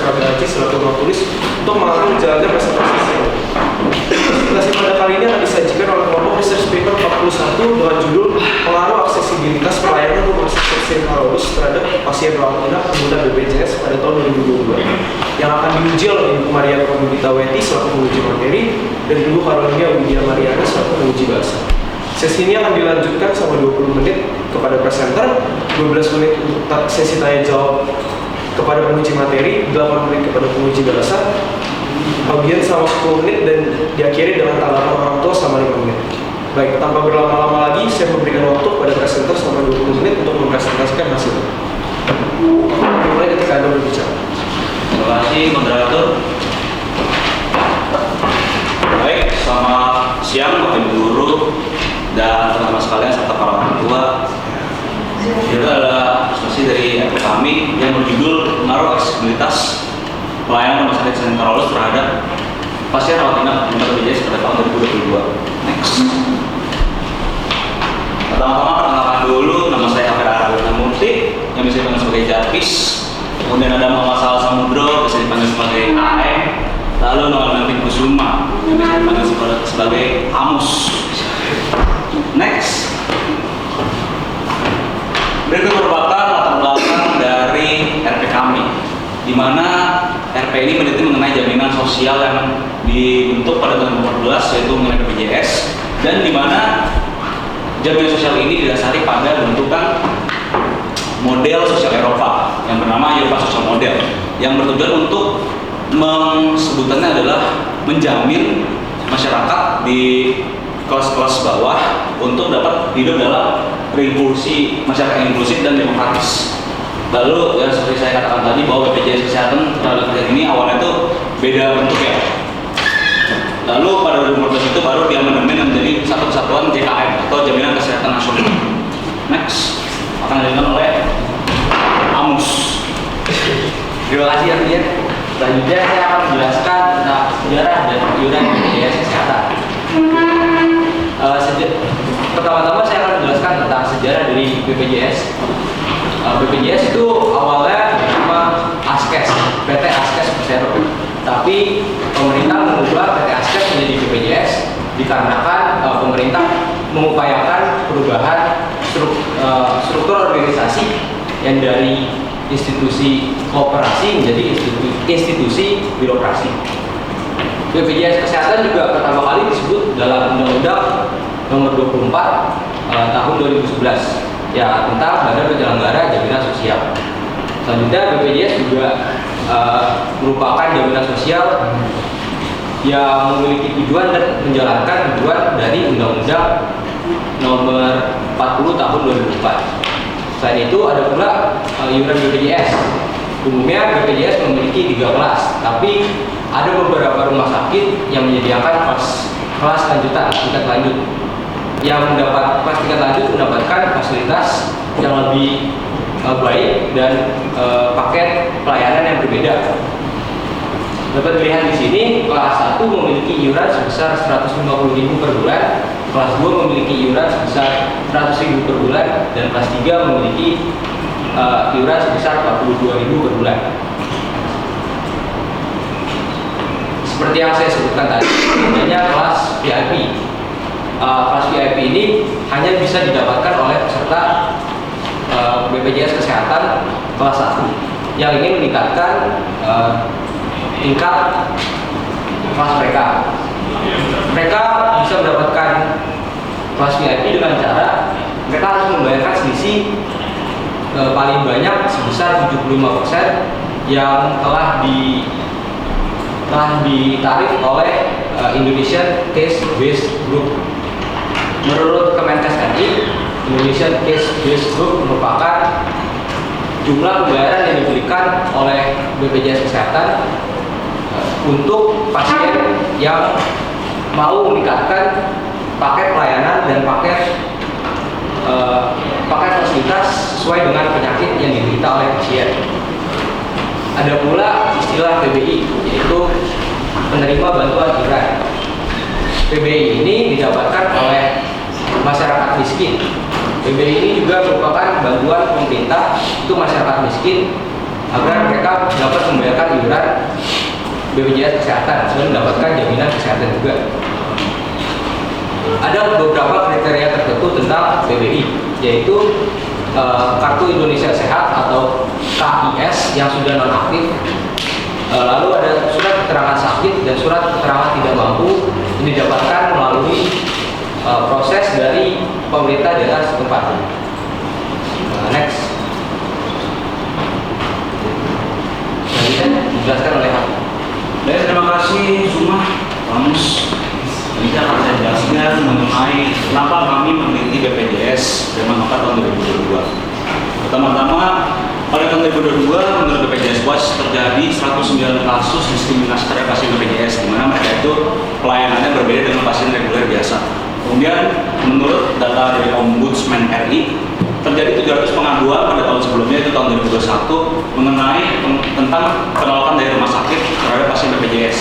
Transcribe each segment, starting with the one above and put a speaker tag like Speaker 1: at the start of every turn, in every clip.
Speaker 1: Frabianti selaku ruang tulis untuk mengatur jalannya presentasi SEO. Presentasi pada kali ini akan disajikan oleh kelompok research paper 41 dengan judul Pengaruh Aksesibilitas Pelayanan Rumah sakit Carolus terhadap pasien rawat inap pengguna BPJS pada tahun 2022 yang akan diuji oleh Ibu Maria Komodita Weti selaku penguji materi dan Ibu Carolina Widya Mariana selaku penguji bahasa. Sesi ini akan dilanjutkan sama 20 menit kepada presenter, 12 menit untuk sesi tanya jawab kepada penguji materi, 8 menit kepada penguji bahasa, audiens sama 10 menit dan diakhiri dengan tanggapan orang tua sama 5 menit. Baik, tanpa berlama-lama lagi, saya memberikan waktu kepada presenter selama 20 menit untuk mempresentasikan hasilnya. Mulai ketika Anda berbicara.
Speaker 2: Terima kasih, moderator. Baik, selamat siang Bapak Ibu Guru dan teman-teman sekalian serta para orang tua. Itu adalah presentasi dari kami yang berjudul Pengaruh Aksesibilitas Pelayanan Rumah Sakit St. Carolus terhadap pasien rawat inap penderita BPJS pada tahun 2022. Next. Pertama-tama perkenalkan dulu, nama saya Hafir Aragona Murti yang bisa dipanggil sebagai Jarvis. Kemudian ada Muhammad Sal Samudro, bisa dipanggil sebagai AM. Lalu Noel Melvin Kusuma yang bisa dipanggil sebagai Amus. Next. Berikut merupakan latar belakang dari RP kami, di mana RP ini meneliti mengenai jaminan sosial yang dibentuk pada tahun 2014 yaitu mengenai BPJS, dan di mana jaminan sosial ini didasari pada bentukan model sosial Eropa yang bernama Eropa Social Model yang bertujuan untuk sebutannya adalah menjamin masyarakat di kelas-kelas bawah untuk dapat hidup dalam revolusi masyarakat yang inklusif dan demokratis. Lalu ya seperti saya katakan tadi bahwa BPJS Kesehatan terhadap kesehatan ini awalnya itu beda bentuk ya. Lalu pada 2014 itu baru dia mendemen menjadi satu kesatuan JKN atau Jaminan Kesehatan Nasional. Next akan dilanjutkan oleh Amus.
Speaker 3: Terima kasih Ardian. Selanjutnya saya akan menjelaskan tentang sejarah dan iuran BPJS Kesehatan. Pertama-tama saya akan menjelaskan tentang sejarah dari BPJS. BPJS itu awalnya bernama Askes, PT Askes Persero. Tapi pemerintah mengubah PT Askes menjadi BPJS dikarenakan pemerintah mengupayakan perubahan struktur organisasi yang dari institusi kooperasi menjadi institusi birokrasi. BPJS Kesehatan juga pertama kali disebut dalam Undang-Undang Nomor 24 tahun 2011 ya tentang Badan Penyelenggara Jaminan Sosial. Selanjutnya BPJS juga merupakan jaminan sosial yang memiliki tujuan dan menjalankan tujuan dari Undang-Undang Nomor 40 tahun 2004. Selain itu ada pula iuran BPJS. Umumnya BPJS memiliki 3 kelas, tapi ada beberapa rumah sakit yang menyediakan kelas lanjutan, tingkat lanjut. Yang mendapat kelas tingkat lanjut mendapatkan fasilitas yang lebih baik dan paket pelayanan yang berbeda. Dapat dilihat di sini, kelas 1 memiliki iuran sebesar 150.000 per bulan, kelas 2 memiliki iuran sebesar 100.000 per bulan, dan kelas 3 memiliki iuran sebesar 42.000 per bulan. Seperti yang saya sebutkan tadi, adanya kelas VIP. Kelas VIP ini hanya bisa didapatkan oleh peserta BPJS Kesehatan kelas 1 yang ingin meningkatkan tingkat kelas mereka. Mereka bisa mendapatkan kelas VIP dengan cara mereka harus membayarkan selisih paling banyak sebesar 75% yang telah ditarik oleh Indonesian Case Based Group. Menurut Kemenkes RI, Indonesian Case Based Group merupakan jumlah pembayaran yang diberikan oleh BPJS Kesehatan untuk pasien yang mau meningkatkan paket pelayanan dan paket fasilitas sesuai dengan penyakit yang diderita oleh pasien. Ada pula istilah PBI, yaitu penerima bantuan iuran. PBI ini didapatkan oleh masyarakat miskin. PBI ini juga merupakan bantuan pemerintah untuk masyarakat miskin agar mereka dapat membayarkan iuran BPJS Kesehatan selain mendapatkan jaminan kesehatan juga. Ada beberapa kriteria tertentu tentang BBI, yaitu Kartu Indonesia Sehat atau KIS yang sudah nonaktif. Lalu ada surat keterangan sakit dan surat keterangan tidak mampu yang didapatkan melalui proses dari pemerintah daerah setempat. Next. Selanjutnya dijelaskan oleh Pak.
Speaker 2: Baik, terima kasih semua Kamus. Ini akan saya jelaskan mengenai kenapa kami meneliti BPJS dan mengapa tahun 2022. Pertama-tama, pada tahun 2022 menurut BPJS Watch terjadi 109 kasus diskriminasi terhadap pasien BPJS, di mana mereka itu pelayanannya berbeda dengan pasien reguler biasa. Kemudian menurut data dari Ombudsman RI, terjadi 700 pengaduan pada tahun sebelumnya, itu tahun 2021, mengenai tentang penolakan dari rumah sakit terhadap pasien BPJS.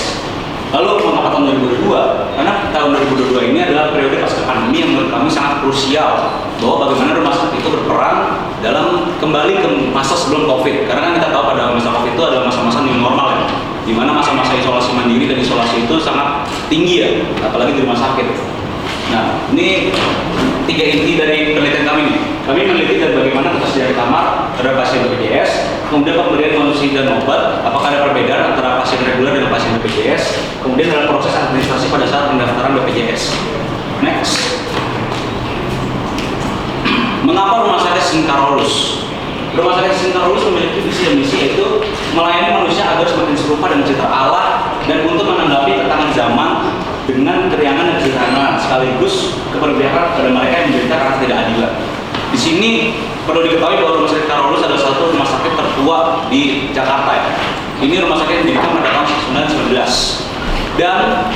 Speaker 2: Lalu mengapa tahun 2022? Karena tahun 2022 ini adalah periode pasca pandemi yang menurut kami sangat krusial, bahwa bagaimana rumah sakit itu berperan dalam kembali ke masa sebelum COVID. Karena kan kita tahu pada masa COVID itu adalah masa-masa new normal ya, di mana masa-masa isolasi mandiri dan isolasi itu sangat tinggi ya, apalagi di rumah sakit. Nah, ini tiga inti dari penelitian kami nih. Kami meneliti dari bagaimana ketersediaan kamar terhadap pasien BPJS, kemudian pemberian konsumsi dan obat, apakah ada perbedaan antara pasien reguler dan pasien BPJS, kemudian dalam proses administrasi pada saat pendaftaran BPJS. Next. Mengapa Rumah Sakit Singkarolus? Rumah Sakit Singkarolus memiliki visi dan misi, yaitu melayani manusia agar semakin serupa dan citra Allah, dan untuk menanggapi tantangan zaman dengan keriangan dan kesederhanaan, sekaligus keberpihakan kepada mereka yang menderita karena ketidakadilan. Di sini perlu diketahui bahwa Rumah Sakit Karolus adalah satu rumah sakit tertua di Jakarta ya. Ini rumah sakit yang didirikan pada tahun 1919. Dan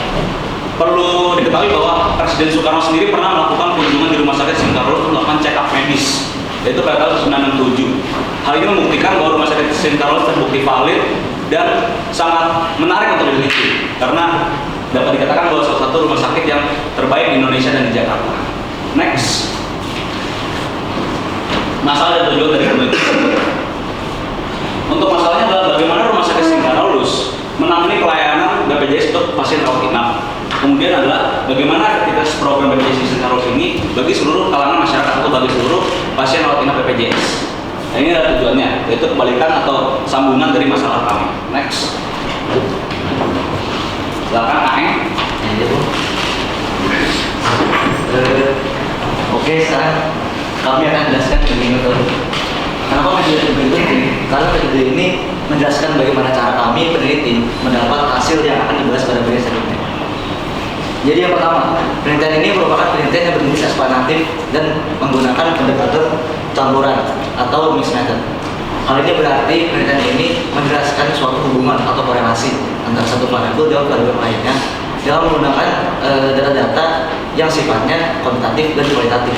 Speaker 2: perlu diketahui bahwa Presiden Soekarno sendiri pernah melakukan kunjungan di Rumah Sakit Singkarolus untuk melakukan check up medis, yaitu pada tahun 1967. Hal ini membuktikan bahwa Rumah Sakit Singkarolus terbukti valid dan sangat menarik untuk diteliti, karena dapat dikatakan bahwa salah satu rumah sakit yang terbaik di Indonesia dan di Jakarta. Next. Masalah dan tujuan dari penelitian. Untuk masalahnya adalah bagaimana Rumah Sakit Singkarolus menangani pelayanan BPJS untuk pasien rawat inap. Kemudian adalah bagaimana aktivitas program BPJS Singkarolus ini bagi seluruh kalangan masyarakat atau bagi seluruh pasien rawat inap BPJS. Nah, ini adalah tujuannya, yaitu kebalikan atau sambungan dari masalah kami. Next. Silakan Aeng.
Speaker 4: Oke, sekarang kami akan menjelaskan begini metode. Kenapa metode ini penting? Karena metode ini menjelaskan bagaimana cara kami peneliti mendapat hasil yang akan dibahas pada bagian selanjutnya. Jadi yang pertama, penelitian ini merupakan penelitian yang berjenis eksploratif dan menggunakan pendekatan campuran atau mixed method. Hal ini berarti penelitian ini menjelaskan suatu hubungan atau korelasi antara satu variabel dengan variabel lainnya dalam menggunakan data-data yang sifatnya kuantitatif dan kualitatif.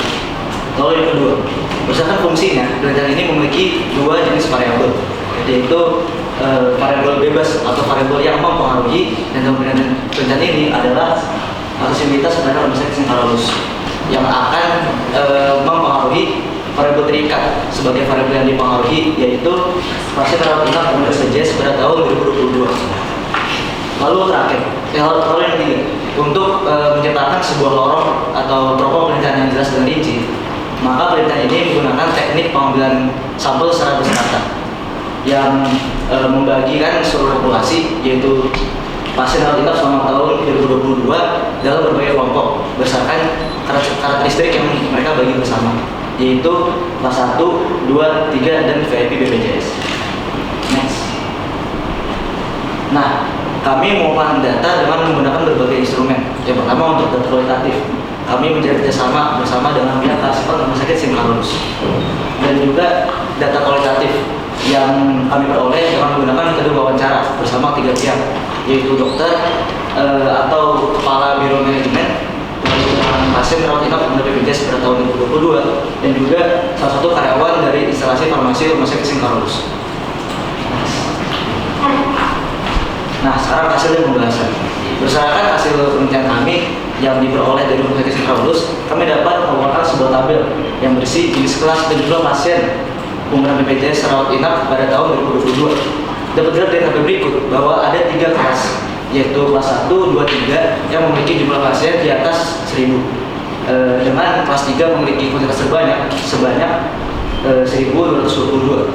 Speaker 4: Lalu yang kedua, berdasarkan fungsinya, penelitian ini memiliki dua jenis variabel, yaitu variabel bebas atau variabel yang mempengaruhi, dan dalam penelitian ini adalah aksesibilitas pada Rumah Sakit Singkarolus yang akan mempengaruhi variabel terikat sebagai variabel yang dipengaruhi, yaitu pasien rawat inap dengan BPJS pada tahun 2022. Lalu terakhir, lalu yang ketiga, untuk menciptakan sebuah lorong atau pokok penelitian yang jelas dan rinci, maka penelitian ini menggunakan teknik pengambilan sampel secara berserakan yang membagikan seluruh populasi, yaitu pasien rawat inap selama tahun 2022 dalam berbagai kelompok berdasarkan karakteristik yang mereka bagi bersama, yaitu kelas 1, 2, 3, dan VIP BPJS. Next. Nah, kami mengumpulkan data dengan menggunakan berbagai instrumen. Yang pertama, untuk data kualitatif, kami menjalin kerjasama bersama dengan pihak Kasper Rumah Sakit Singkarolus, dan juga data kualitatif yang kami peroleh dengan menggunakan metode wawancara bersama 3 pihak, yaitu dokter atau kepala biro manajemen pasien rawat inap pada BPJS pada tahun 2022, dan juga salah satu karyawan dari instalasi farmasi Rumah Sakit Singkarolus. Nah, sekarang hasil pembahasan. Berdasarkan hasil penelitian kami yang diperoleh dari Rumah Sakit Singkarolus, kami dapat mengeluarkan sebuah tabel yang berisi jenis kelas dan jumlah pasien penggunaan BPJS rawat inap pada tahun 2022. Dapat dilihat dari tabel berikut bahwa ada 3 kelas, yaitu kelas 1, 2, 3 yang memiliki jumlah pasien di atas 1000. Dengan kelas 3 memiliki kuantitas terbanyak sebanyak 1222.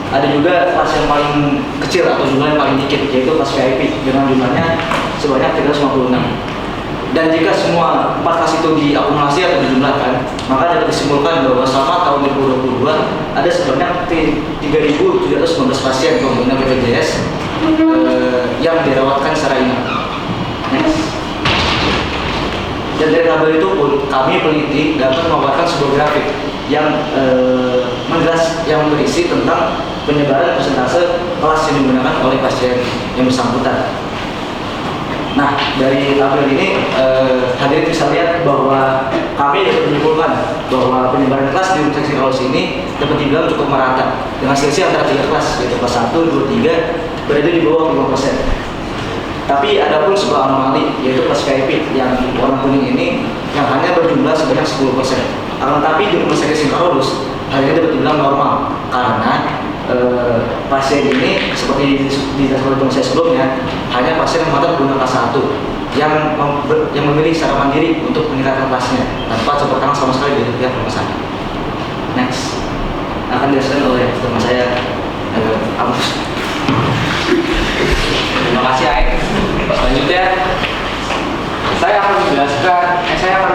Speaker 4: Ada juga kelas yang paling kecil atau jumlah yang paling dikit, yaitu kelas VIP dengan jumlahnya sebanyak 356. Dan jika semua 4 kelas itu diakumulasi atau dijumlahkan, maka dapat disimpulkan bahwa selama tahun 2022 ada sebanyak 3.719 pasien pengguna BPJS yang dirawatkan secara inap. Next. Dan dari tabel itu pun kami peneliti dapat memaparkan sebuah grafik yang yang berisi tentang penyebaran persentase kelas yang digunakan oleh pasien yang bersangkutan. Nah, dari tabel ini hadirin bisa lihat bahwa kami dapat menyimpulkan bahwa penyebaran kelas di Rumah Sakit Carolus ini dapat dibilang cukup merata dengan selisih antara 3 kelas, yaitu kelas 1, 2, 3 berada di bawah 5%. Tapi ada pun sebuah anomali, yaitu kelas VIP yang warna kuning ini yang hanya berjumlah sebanyak 10%. Akan tetapi di Rumah Sakit Carolus hal ini dapat dibilang normal karena pasien ini seperti dijelaskan oleh saya sebelumnya hanya pasien yang mata pengguna kelas 1 yang memilih secara mandiri untuk meningkatkan kelasnya tanpa campur tangan sama sekali dari pihak rumah sakit. Next akan dijelaskan oleh teman saya Agus.
Speaker 3: Terima kasih Aik. Selanjutnya saya akan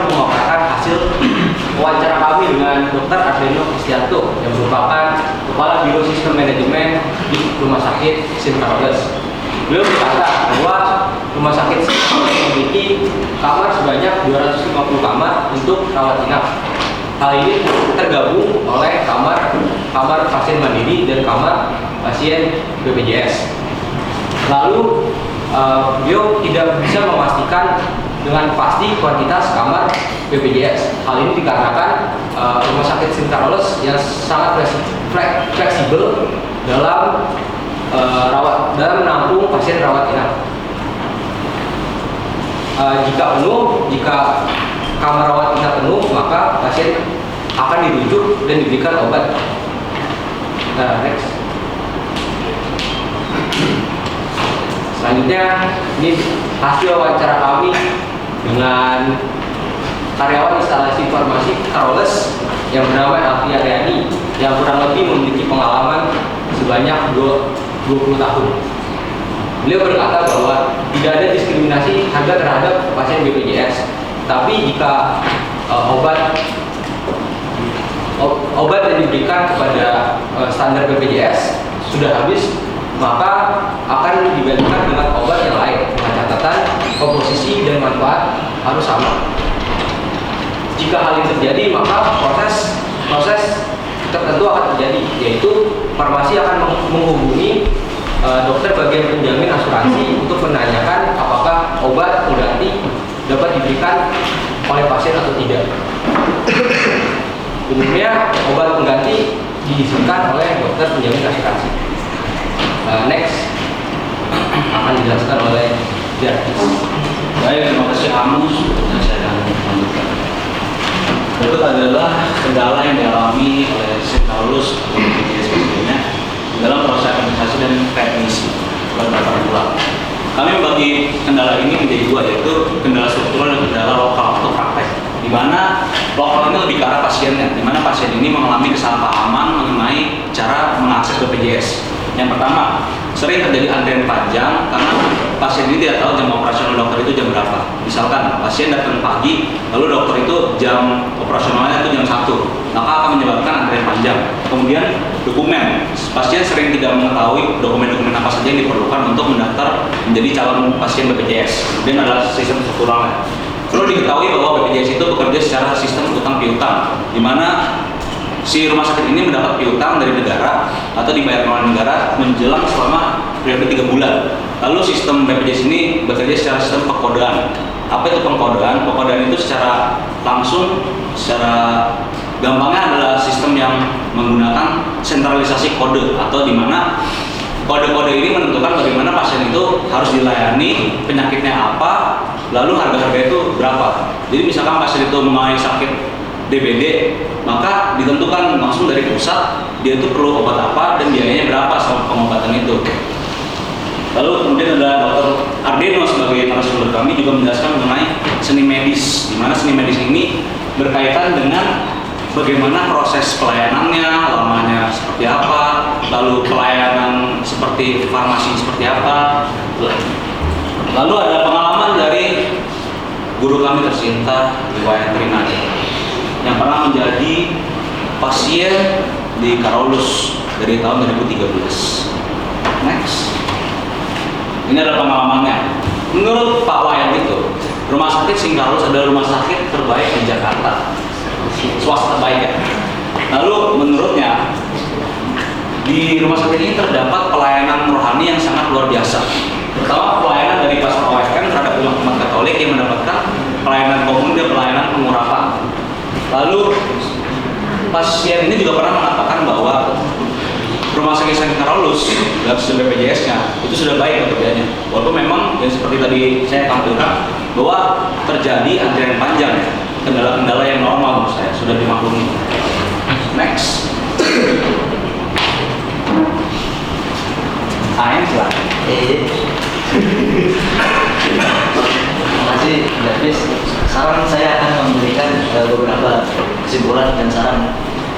Speaker 3: memaparkan hasil wawancara kami dengan Dr. Ardeno Kristianto yang merupakan Kepala Biro Sistem Manajemen di Rumah Sakit St. Carolus. Beliau berkata bahwa Rumah Sakit St. Carolus memiliki kamar sebanyak 250 kamar untuk rawat inap. Hal ini tergabung oleh kamar pasien mandiri dan kamar pasien BPJS. Lalu beliau tidak bisa memastikan dengan pasti kuantitas kamar BPJS. Hal ini dikarenakan Rumah Sakit St. Carolus yang sangat fleksibel dalam menampung pasien rawat inap. Jika kamar rawat inap penuh, maka pasien akan dirujuk dan diberikan obat. Next. Selanjutnya, ini hasil wawancara kami dengan karyawan instalasi farmasi Carolus yang bernama Elvi Aryani yang kurang lebih memiliki pengalaman sebanyak 20 tahun. Beliau berkata bahwa tidak ada diskriminasi harga terhadap pasien BPJS, tapi jika obat yang diberikan kepada standar BPJS sudah habis, maka akan digantikan dengan obat yang lain dengan catatan komposisi dan manfaat harus sama. Jika hal ini terjadi, maka proses tertentu akan terjadi, yaitu farmasi akan menghubungi dokter bagian penjamin asuransi untuk menanyakan apakah obat pengganti dapat diberikan oleh pasien atau tidak. Umumnya obat pengganti diizinkan oleh dokter penjamin asuransi. Next akan dijelaskan oleh Jarvis.
Speaker 2: Baik, terima kasih Amus. Saya akan lanjutkan. Berikut adalah kendala yang dialami oleh St. Carolus atau BPJS sebelumnya dalam proses administrasi dan teknisi beberapa bulan. Kami membagi kendala ini menjadi 2, yaitu kendala struktural dan kendala lokal atau praktek. Di mana lokal ini lebih ke arah pasiennya, di mana pasien ini mengalami kesalahpahaman mengenai cara mengakses BPJS. Yang pertama, sering terjadi antrian panjang karena pasien ini tidak tahu jam operasional dokter itu jam berapa. Misalkan pasien datang pagi, lalu dokter itu jam operasionalnya itu jam 1, maka akan menyebabkan antrian panjang. Kemudian dokumen, pasien sering tidak mengetahui dokumen-dokumen apa saja yang diperlukan untuk mendaftar menjadi calon pasien BPJS. Kemudian adalah sistem strukturalnya. Perlu diketahui bahwa BPJS itu bekerja secara sistem utang piutang, di mana si rumah sakit ini mendapat piutang dari negara atau dibayar oleh negara menjelang selama periode 3 bulan. Lalu sistem BPJS ini bekerja secara sistem pengkodean. Apa itu pengkodean? Pengkodean itu secara langsung, secara gampangnya adalah sistem yang menggunakan sentralisasi kode, atau di mana kode-kode ini menentukan bagaimana pasien itu harus dilayani, penyakitnya apa, lalu harga-harga itu berapa. Jadi misalkan pasien itu mengalami sakit DBD, maka ditentukan langsung dari pusat dia itu perlu obat apa dan biayanya berapa selama pengobatan itu. Lalu kemudian ada Dr. Ardeno sebagai narasumber kami juga menjelaskan mengenai seni medis, di mana seni medis ini berkaitan dengan bagaimana proses pelayanannya, lamanya seperti apa, lalu pelayanan seperti farmasi seperti apa. Lalu ada pengalaman dari guru kami tercinta Iwaya Trinadi yang pernah menjadi pasien di Karolus dari tahun 2013. Next. Ini adalah pengalamannya. Menurut Pak Wayan itu, Rumah Sakit Singkarolus adalah rumah sakit terbaik di Jakarta. Swasta terbaik ya. Lalu menurutnya di rumah sakit ini terdapat pelayanan rohani yang sangat luar biasa. Pertama, pelayanan dari pastor OFM terhadap umat Katolik yang mendapatkan pelayanan komuni dan pelayanan pengurapan. Lalu pasien ini juga pernah mengatakan bahwa Rumah Sakit Singkarolus dalam sistem BPJS-nya itu sudah baik pekerjaannya. Walaupun memang yang seperti tadi saya tampilkan bahwa terjadi antrian panjang ya, kendala-kendala yang normal menurut saya sudah dimaklumi. Next. Ain silakan.
Speaker 4: Terima kasih, Davis. Sekarang saya akan memberikan beberapa kesimpulan dan saran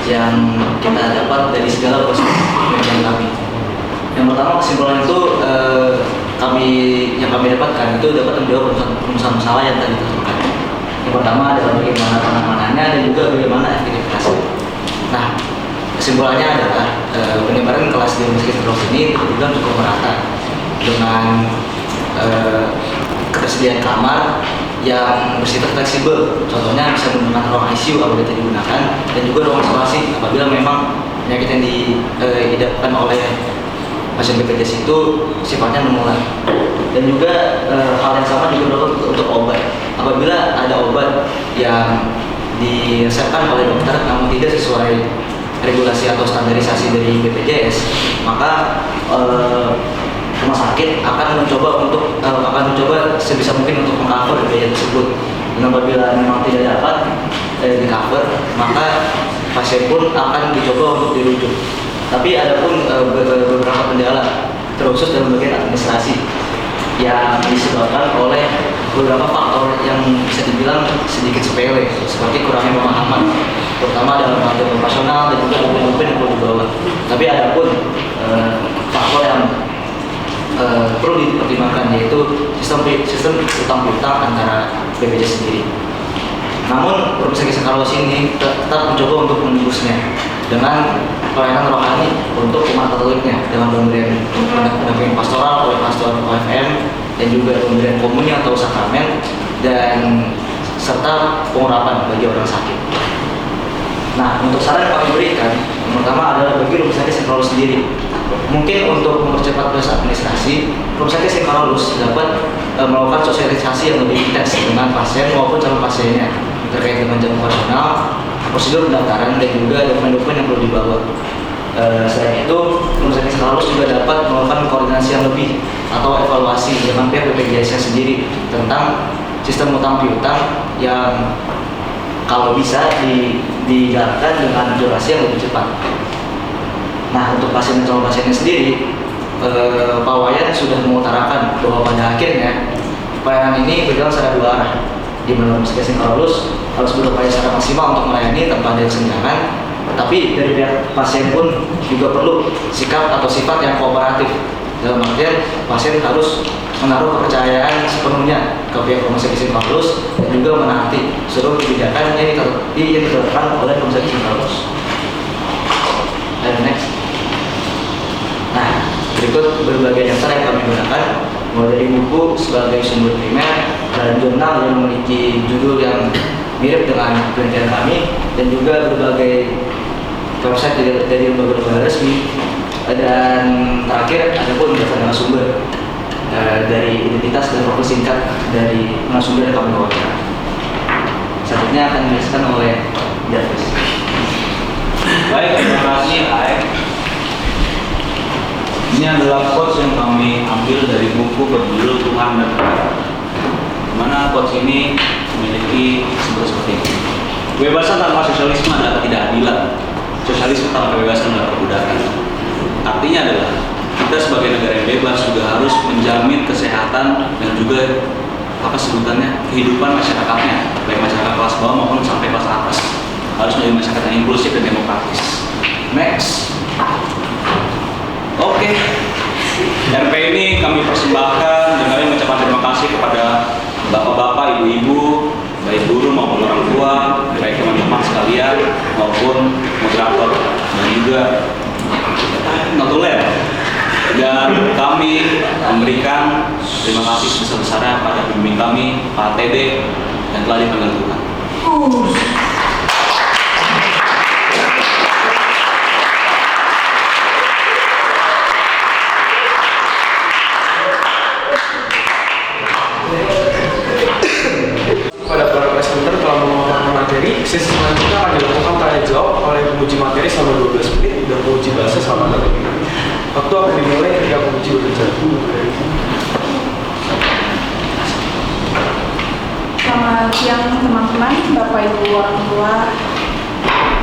Speaker 4: yang kita dapat dari segala proses penelitian kami. Yang pertama, kesimpulan itu yang kami dapatkan itu dapat menjawab permasalahan masalah yang tadi terungkap. Yang pertama adalah bagaimana penanganannya dan juga bagaimana efektivitasnya. Nah, kesimpulannya adalah penyebaran kelas di rumah sakit Singkarolus ini kebetulan cukup merata dengan ketersediaan kamar yang bersifat fleksibel. Contohnya bisa menggunakan ruang ICU apabila tidak digunakan dan juga ruang isolasi apabila memang penyakit yang dihidapkan oleh pasien BPJS itu sifatnya menular. Dan juga hal yang sama juga berlaku untuk obat. Apabila ada obat yang diresepkan oleh dokter namun tidak sesuai regulasi atau standarisasi dari BPJS, maka rumah sakit akan mencoba sebisa mungkin untuk mengcover biaya tersebut. Dan apabila memang tidak dapat di cover, maka pasien pun akan dicoba untuk dirujuk. Tapi ada pun beberapa kendala, terkhusus dalam bagian administrasi, yang disebabkan oleh beberapa faktor yang bisa dibilang sedikit sepele, seperti kurangnya pemahaman, terutama dalam hal operasional dan juga dokumen yang perlu dibawa. Tapi ada pun faktor yang perlu dipertimbangkan, yaitu sistem utang piutang antara BPJS sendiri. Namun Rumah Sakit Singkarolus ini tetap mencoba untuk menembusnya dengan pelayanan rohani untuk umat Katoliknya dengan pemberian pendampingan pastoral oleh pastor OFM dan juga pemberian komuni atau sakramen dan serta pengurapan bagi orang sakit. Nah, untuk saran yang kami berikan, yang pertama adalah bagi Rumah Sakit Singkarolus sendiri. Mungkin untuk mempercepat proses administrasi, Rumah Sakit Singkarolus dapat melakukan sosialisasi yang lebih intens dengan pasien maupun calon pasiennya terkait dengan jam operasional, prosedur pendaftaran dan juga dokumen-dokumen yang perlu dibawa. Selain itu, Rumah Sakit Singkarolus juga dapat melakukan koordinasi yang lebih atau evaluasi dengan pihak BPJS-nya sendiri tentang sistem utang piutang yang kalau bisa dijalankan dengan durasi yang lebih cepat. Nah, untuk pasien dan calon pasiennya sendiri, Pak Wayan sudah mengutarakan bahwa pada akhirnya pelayanan ini berjalan secara dua arah, di mana Rumah Sakit Singkarolus harus berupaya secara maksimal untuk melayani tanpa ada kesenjangan, tapi dari pihak pasien pun juga perlu sikap atau sifat yang kooperatif. Dalam artian pasien harus menaruh kepercayaan sepenuhnya ke pihak Rumah Sakit Singkarolus dan juga menaati seluruh kebijakan yang ditetapkan oleh Rumah Sakit Singkarolus. Dan next. Nah, berikut berbagai dasar yang kami gunakan, mulai dari buku sebagai sumber primer dan jurnal yang memiliki judul yang mirip dengan penelitian kami, dan juga berbagai website dari lembaga-lembaga resmi, dan terakhir ada pun dasar narasumber dari identitas dan profil singkat dari narasumber yang kami wawancara. Selanjutnya akan dijelaskan oleh Davis.
Speaker 2: Baik, terima kasih Aek. Ini adalah quotes yang kami ambil dari buku berjudul Tuhan dan Negara, mana quotes ini memiliki seperti ini. Kebebasan tanpa sosialisme adalah ketidakadilan. Sosialisme tanpa kebebasan adalah perbudakan. Artinya adalah kita sebagai negara yang bebas juga harus menjamin kesehatan dan juga apa sebutannya kehidupan masyarakatnya, baik masyarakat kelas bawah maupun sampai kelas atas. Harus menjadi masyarakat yang inklusif dan demokratis. Next. Oke. RP ini kami persembahkan dan kami mengucapkan terima kasih kepada bapak-bapak, ibu-ibu, baik guru maupun orang tua, baik teman-teman sekalian maupun moderator dan juga notulen. Dan kami memberikan terima kasih sebesar-besarnya pada pembimbing kami, Pak TD, yang telah dipanggil Tuhan.
Speaker 1: Pada para presenter telah memaparkan materi, sesi selanjutnya akan dilakukan tanya jawab oleh penguji materi selama 12 menit dan penguji bahasa selama 1 menit. Waktu akan dimulai ketika penguji berbicara.
Speaker 5: Selamat siang teman-teman, Bapak Ibu orang tua,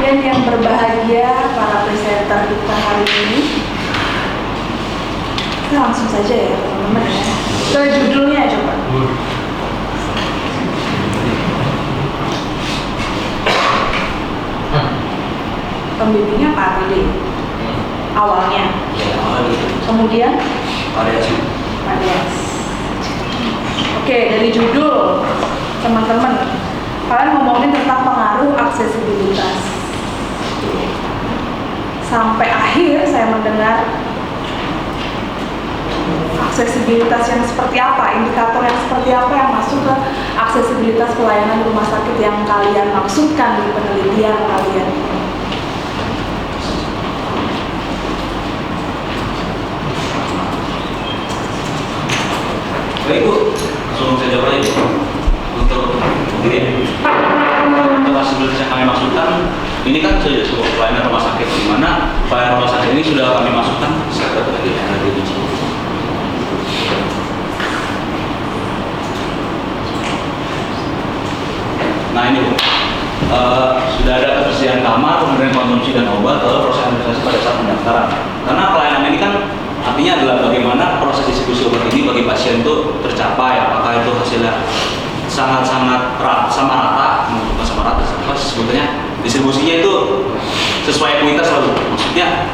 Speaker 5: dan yang berbahagia para presenter kita hari ini. Kita langsung saja ya teman-teman ya. Ke judulnya coba. Pembimbingnya Pak Tede. Awalnya. Kemudian Pak Des. Oke, dari judul teman-teman, kalian ngomongin tentang pengaruh aksesibilitas. Sampai akhir saya mendengar aksesibilitas yang seperti apa, indikator yang seperti apa yang masuk ke aksesibilitas pelayanan rumah sakit yang kalian maksudkan di penelitian kalian.
Speaker 2: Baik Bu, langsung saya jawab aja untuk ini untuk aksesibilitas yang kami maksudkan, ini kan sudah sebuah pelayanan rumah sakit di mana pelayanan rumah sakit ini sudah kami masukkan sektor tadi yang ada di uji. Nah ini Bu, sudah ada ketersediaan kamar, kemudian konsumsi dan obat, lalu proses administrasi pada saat pendaftaran. Karena pelayanan ini kan artinya adalah bagaimana proses distribusi obat ini bagi pasien itu tercapai, apakah itu hasilnya sangat-sangat sama rata, bukan sama rata, apa sebetulnya distribusinya itu sesuai ekuitas lalu, maksudnya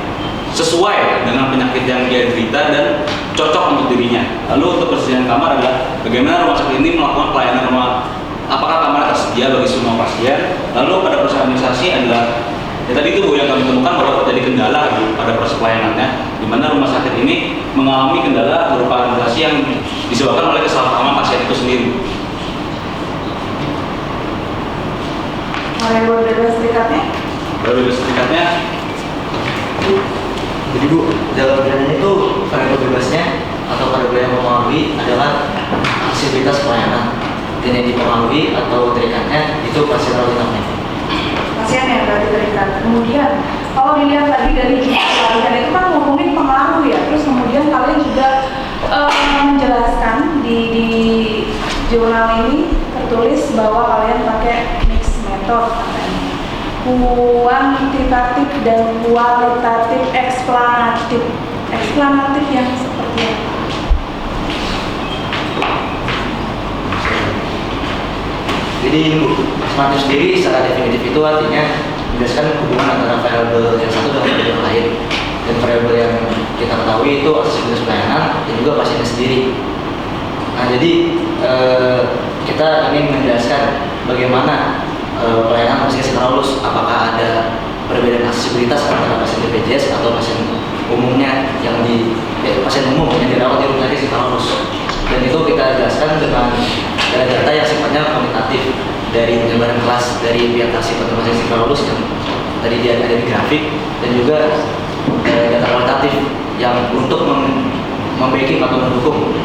Speaker 2: sesuai dengan penyakit yang dia derita dan cocok untuk dirinya. Lalu untuk persediaan kamar adalah bagaimana rumah sakit ini melakukan pelayanan apakah kamar tersedia bagi semua pasien. Lalu pada proses administrasi adalah ya tadi itu Bu yang kami temukan bahwa terjadi kendala pada proses pelayanannya, di mana rumah sakit ini mengalami kendala berupa administrasi yang disebabkan oleh kesalahpahaman pasien itu sendiri.
Speaker 5: Variabel bebas serikatnya?
Speaker 2: Variabel serikatnya,
Speaker 4: Jadi Bu, dalam pelayanan itu variabel bebasnya atau variabel yang mempengaruhi adalah aksesibilitas pelayanan. Dan yang dipengaruhi atau terikatnya itu pasien rawat inapnya.
Speaker 5: Pasien yang berarti terikat. Kemudian kalau dilihat tadi dari pelatihan itu kan ngomongin pengaruh ya, terus kemudian kalian juga menjelaskan di jurnal ini tertulis bahwa kalian pakai mix method katanya, kuantitatif dan kualitatif eksplanatif yang seperti apa?
Speaker 4: Jadi eksplanatif sendiri secara definitif itu artinya menjelaskan hubungan antara variabel yang satu dengan variabel yang lain, dan variabel yang kita ketahui itu aksesibilitas pelayanan dan juga pasiennya sendiri. Nah jadi kita ingin menjelaskan bagaimana pelayanan pasien secara lulus, apakah ada perbedaan aksesibilitas antara pasien BPJS atau pasien umumnya yang pasien umum yang dirawat di rumah sakit secara lulus. Dan itu kita jelaskan dengan data yang sifatnya kuantitatif dari penyebaran kelas dari orientasi pasien secara lulus yang tadi dia ada di grafik, dan juga data kualitatif yang untuk membacking atau mendukung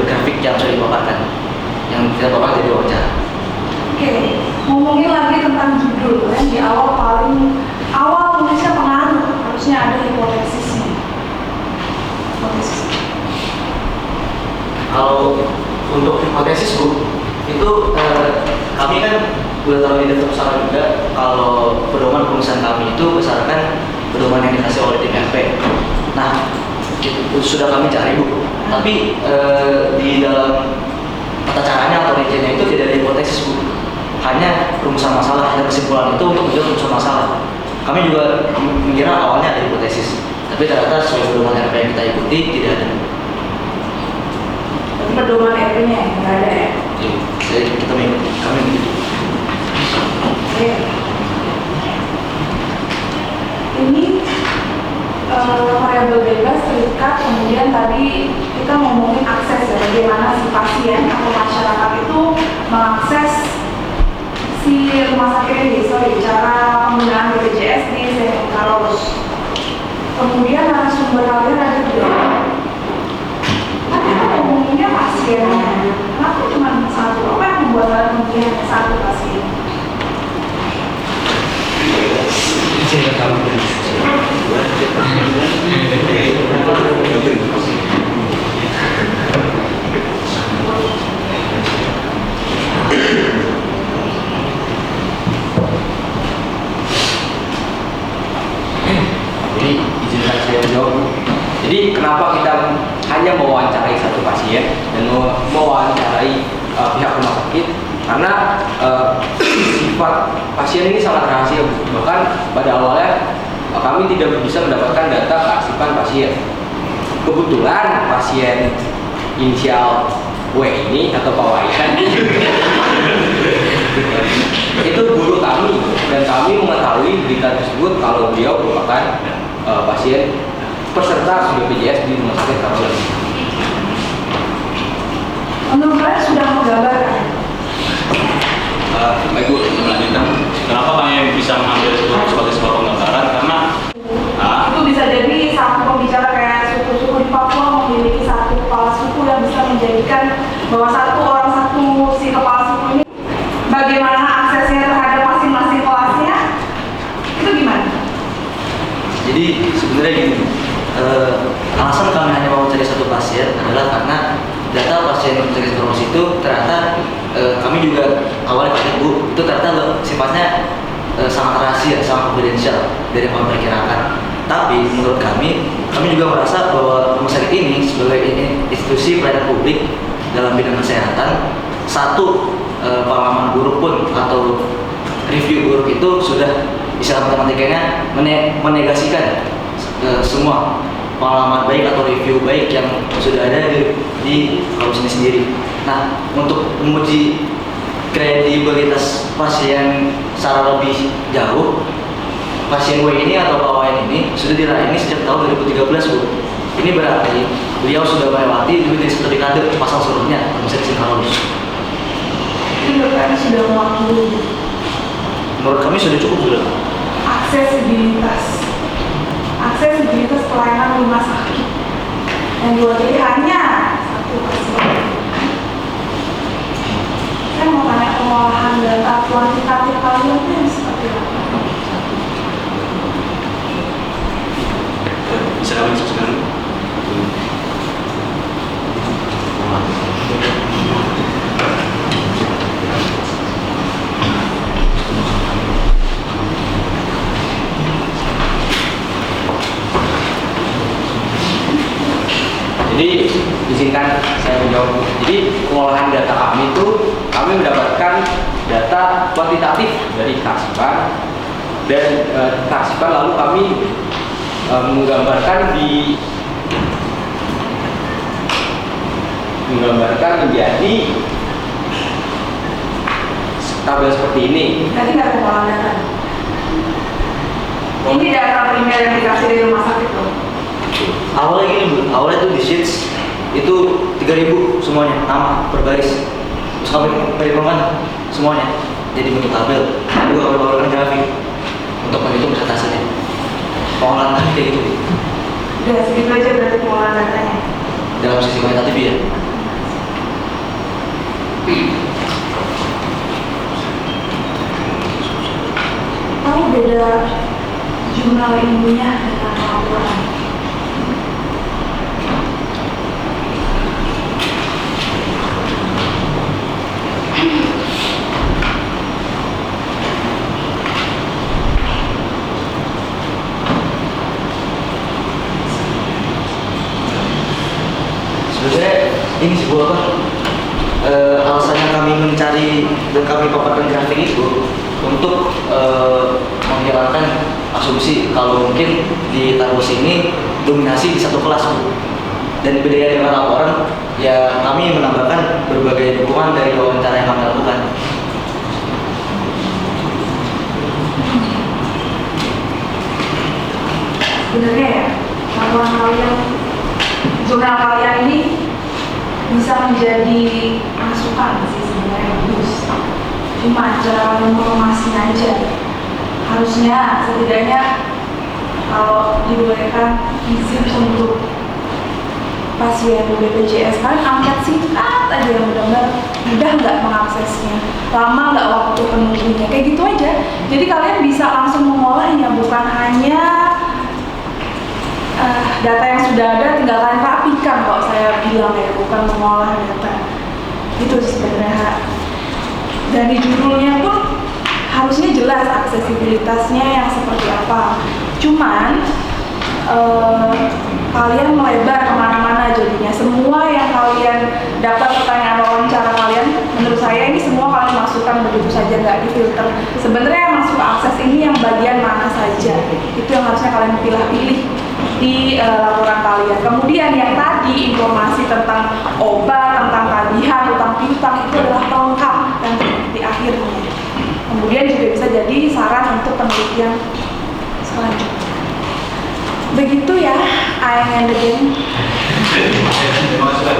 Speaker 4: grafik yang sudah dipaparkan, yang kita paparkan dari wawancara.
Speaker 5: Oke, ngomongin lagi tentang judul kan, di awal tulisnya pengaruh, harusnya ada hipotesisnya.
Speaker 4: Kalau untuk hipotesis Bu, itu kami kan udah tahu di daftar pusaka juga kalau pedoman penulisan kami itu berdasarkan pedoman yang dikasih oleh tim RP. Nah, itu sudah kami cari Bu. Tapi di dalam tata caranya atau rinciannya itu tidak ada hipotesis Bu. Hanya rumusan masalah dan kesimpulan itu untuk menjawab rumusan masalah. Kami juga mengira awalnya ada hipotesis, tapi ternyata sesuai pedoman RP yang kita ikuti tidak ada.
Speaker 5: Pedoman RP-nya nggak ada ya?
Speaker 4: Jadi kita mengikuti, kami mengikuti.
Speaker 5: Oke. Ini variabel bebas terikat, kemudian tadi kita ngomongin akses ya, bagaimana si pasien atau masyarakat itu mengakses si rumah sakit ini, cara penggunaan BPJS di Sengkarolus. Kemudian narasumber kalian ada dua. Tapi kita ngomonginnya pasiennya, kenapa cuma satu? Apa yang membuat kalian memilih hanya satu pasien?
Speaker 3: Jadi izinkan saya jawab. Jadi kenapa kita hanya mewawancarai satu pasien dan mewawancarai pihak rumah sakit? Karena sifat pasien ini sangat rahasia, bahkan pada awalnya kami tidak bisa mendapatkan data kearsipan pasien. Kebetulan pasien inisial W ini atau Pak Waihan itu guru kami, dan kami mengetahui berita tersebut kalau beliau merupakan pasien peserta BPJS di rumah sakit Karolan.
Speaker 5: Menurut kalian sudah menggambarkan?
Speaker 2: Baik Bu, melanjutkan. Kenapa kami bisa mengambil itu sebagai sebuah penggambaran? Karena
Speaker 5: Itu bisa jadi satu pembicara kayak suku-suku di Papua memiliki satu kepala suku yang bisa menjadikan bahwa satu orang satu si kepala suku ini bagaimana aksesnya terhadap masing-masing kelasnya, itu gimana?
Speaker 4: Jadi sebenarnya gini, alasan kami hanya mau cari satu pasien adalah karena data pasien rumah sakit Karolos itu ternyata kami juga awalnya kaget Bu, itu ternyata sifatnya sangat rahasia, sangat konfidensial dari yang kami perkirakan. Tapi menurut kami juga merasa bahwa rumah sakit ini sebagai institusi pelayanan publik dalam bidang kesehatan, satu pengalaman buruk pun atau review buruk itu sudah istilah matematikanya menegasikan semua pengalaman baik atau review baik yang sudah ada di kampus ini sendiri. Nah, untuk menguji kredibilitas pasien secara lebih jauh, pasien W ini atau Pak Wayan ini sudah dilayani sejak tahun 2013 Bu. Ini berarti beliau sudah melewati lebih dari sertifikasi pasal surutnya rumah sakit Karolos.
Speaker 5: Itu menurut kalian sudah mewakili
Speaker 4: Menurut kami sudah cukup sudah.
Speaker 5: aksesibilitas pelayanan rumah sakit yang diwakili hanya satu pasien. Saya mau tanya pengolahan data kuantitatif kalian itu yang seperti apa?
Speaker 2: bisa kami diskusikan.
Speaker 3: Jadi izinkan saya menjawab. Jadi pengolahan data kami itu kami mendapatkan data kuantitatif dari kearsipan dan kearsipan, lalu kami menggambarkan menjadi tabel seperti ini.
Speaker 5: Tadi nggak ada pengolahan data. Ini data primer yang dikasih dari rumah sakit loh.
Speaker 4: Awalnya gini Bu, awalnya tuh di sheets itu 3.000 semuanya, nama per baris. Terus kami perhitungan semuanya jadi bentuk tabel. Lalu kami bawakan grafik untuk menghitung persentasannya. Pengolahan tadi kayak gitu Bu.
Speaker 5: Udah segitu aja berarti pengolahan datanya.
Speaker 4: Dalam sisi kuantitatif ya.
Speaker 5: Tahu beda jurnal ilmiah dengan laporan?
Speaker 4: ini sih Bu, alasannya kami mencari dan kami paparkan grafik itu untuk menghilangkan asumsi kalau mungkin di Tarbos ini dominasi di satu kelas Bu. Dan berbeda dengan laporan, ya kami menambahkan berbagai dukungan dari wawancara yang kami lakukan.
Speaker 5: Sebenarnya ya, laporan kalian, jurnal kalian ini bisa menjadi masukan sih sebenarnya bagus. Cuma cara informasinya aja. Harusnya setidaknya kalau dibolehkan izin untuk pasien BPJS kan angkat singkat aja yang benar-benar mudah nggak mengaksesnya, lama nggak waktu penunggunya, kayak gitu aja. Jadi kalian bisa langsung mengolahnya, bukan hanya data yang sudah ada tinggal kalian rapikan kalau saya bilang ya, bukan mengolah data. Itu sebenarnya. Dan di judulnya pun harusnya jelas aksesibilitasnya yang seperti apa. Cuman kalian melebar kemana-mana jadinya. Semua yang kalian dapat pertanyaan wawancara kalian, menurut saya ini semua kalian masukkan begitu saja, nggak difilter. Sebenarnya yang masuk ke akses ini yang bagian mana saja, itu yang harusnya kalian pilih-pilih di laporan kalian. Kemudian yang tadi informasi tentang obat, tentang tagihan, utang piutang itu adalah pelengkap dan di akhirnya. Kemudian juga bisa jadi saran untuk penelitian selanjutnya. Begitu ya, Aeng and the Gang.
Speaker 2: Terima kasih.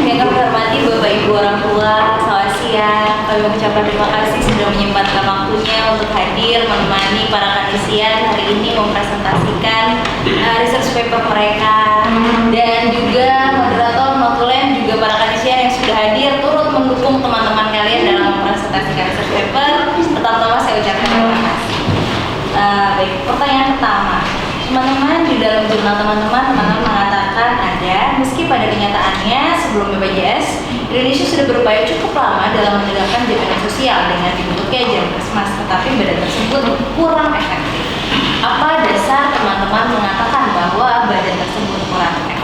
Speaker 6: Yang kami hormati Bapak Ibu orang tua, selamat siang. Kami mengucapkan terima kasih sudah menyempatkan waktunya untuk hadir menemani para kanisian hari ini mempresentasikan research paper mereka, dan juga moderator notulen juga para kanisian yang sudah hadir turut mendukung teman-teman kalian dalam mempresentasikan research paper. Pertama-tama saya ucapkan terima kasih. Baik, pertanyaan pertama. Teman-teman, di dalam jurnal teman-teman mengatakan ada, meski pada kenyataannya sebelum BPJS, Indonesia sudah berupaya cukup lama dalam menegakkan jaminan sosial dengan dibentuknya Jamkesmas, tetapi badan tersebut kurang efektif. Apa dasar teman-teman mengatakan bahwa badan tersebut kurang efektif?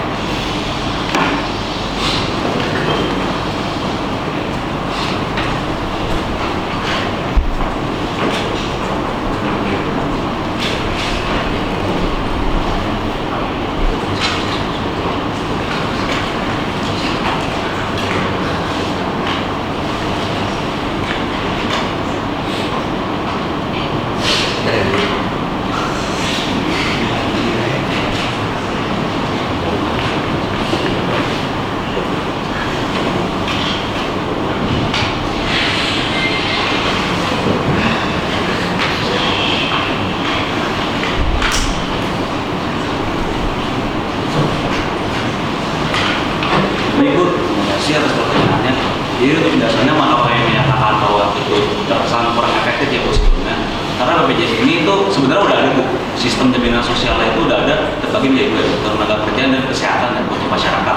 Speaker 2: Atas pertanyaannya, jadi untuk dasarnya mana yang menyatakan bahwa itu terkesan kurang efektif ya Bu sebetulnya. Karena BPJS ini tuh sebenarnya udah ada Bu, sistem jaminan sosialnya itu udah ada terbagi menjadi dua, tenaga kerjaan dan kesehatan dan untuk masyarakat.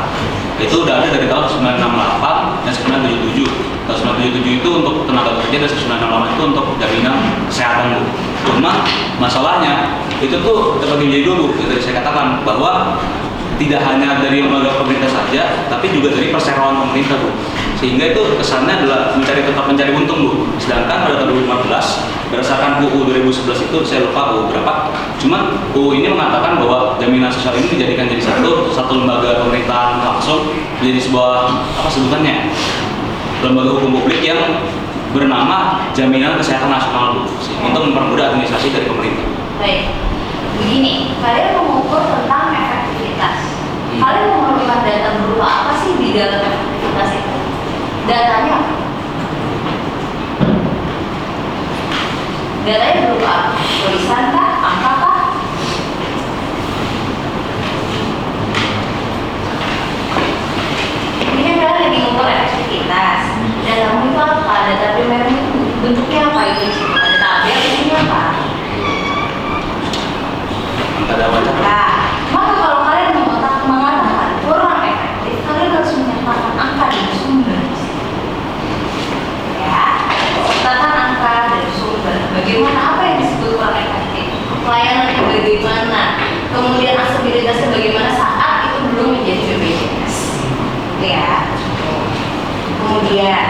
Speaker 2: Itu udah ada dari tahun 1968 dan 1977. Tahun 1977 itu untuk tenaga kerja dan 1968 itu untuk jaminan kesehatan Bu. Cuma masalahnya itu tuh terbagi menjadi dua Bu. Yang tadi saya katakan bahwa tidak hanya dari lembaga pemerintah saja, tapi juga dari perseroan pemerintah Bu. Sehingga itu kesannya adalah tetap mencari untung Bu. Sedangkan pada tahun 2015 berdasarkan UU 2011 itu saya lupa UU berapa. Cuma UU ini mengatakan bahwa jaminan sosial ini dijadikan jadi satu lembaga pemerintahan langsung menjadi sebuah apa sebutannya lembaga hukum publik yang bernama Jaminan Kesehatan Nasional Bu, untuk mempermudah administrasi dari pemerintah.
Speaker 6: Baik, begini, kalian mengukur tentang efektivitas. Kalian memerlukan data berupa apa sih di dalam efektivitas itu? Datanya apa? Datanya berupa apa? Tulisan kah? Angka kah? Ini kan kalian lagi mengukur efektivitas. Datamu itu apa? Data primer itu bentuknya apa itu? Ada tabel, isinya apa?
Speaker 2: Ada macam.
Speaker 6: Nah, maka kalau kalian mengatakan kurang efektif, kalian harus menyatakan angka dan sumber. Ya, sertakan angka gitu ya. Kemudian